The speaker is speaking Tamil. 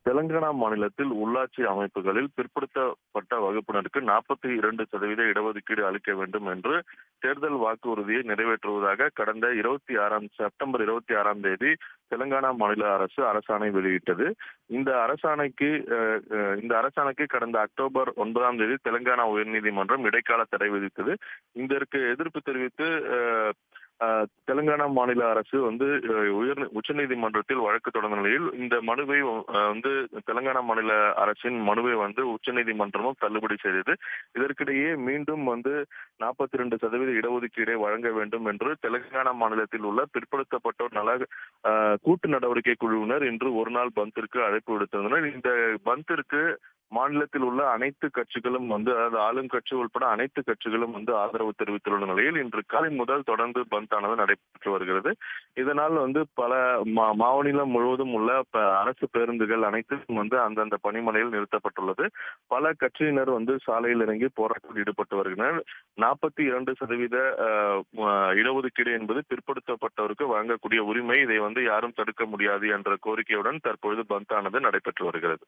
தெலங்கானா மாநிலத்தில் உள்ளாட்சி அமைப்புகளில் பிற்படுத்தப்பட்ட வகுப்பினருக்கு 42% இடஒதுக்கீடு அளிக்க வேண்டும் என்று தேர்தல் வாக்குறுதியை நிறைவேற்றுவதாக கடந்த செப்டம்பர் 26ஆம் தேதி தெலங்கானா மாநில அரசு அரசாணை வெளியிட்டது. இந்த அரசாணைக்கு கடந்த அக்டோபர் 9ஆம் தேதி தெலங்கானா உயர்நீதிமன்றம் இடைக்கால தடை விதித்தது. இதற்கு எதிர்ப்பு தெரிவித்து தெலங்கானா மாநில அரசு உச்சநீதிமன்றத்தில் வழக்கு தொடர்ந்த நிலையில் இந்த மனுவை தெலங்கானா மாநில அரசின் மனுவை உச்சநீதிமன்றமும் தள்ளுபடி செய்தது. இதற்கிடையே மீண்டும் 42% இடஒதுக்கீடை வழங்க வேண்டும் என்று தெலங்கானா மாநிலத்தில் உள்ள பிற்படுத்தப்பட்டோர் நல கூட்டு நடவடிக்கை குழுவினர் இன்று ஒரு நாள் பந்திற்கு அழைப்பு விடுத்திருந்தனர். இந்த பந்திற்கு மாநிலத்தில் உள்ள அனைத்து கட்சிகளும் அதாவது ஆளும் கட்சி உட்பட அனைத்து கட்சிகளும் ஆதரவு தெரிவித்துள்ள நிலையில் இன்று காலை முதல் தொடர்ந்து பந்த் ஆனது நடைபெற்று வருகிறது. இதனால் பல மாநிலம் முழுவதும் உள்ள அரசு பேருந்துகள் அனைத்தும் அந்தந்த பணிமனையில் நிறுத்தப்பட்டுள்ளது. பல கட்சியினர் சாலையில் இறங்கி போராட்டத்தில் ஈடுபட்டு வருகின்றனர். 42% இடஒதுக்கீடு என்பது பிற்படுத்தப்பட்டவருக்கு வழங்கக்கூடிய உரிமை. இதை யாரும் தடுக்க முடியாது என்ற கோரிக்கையுடன் தற்பொழுது பந்த் ஆனது நடைபெற்று வருகிறது.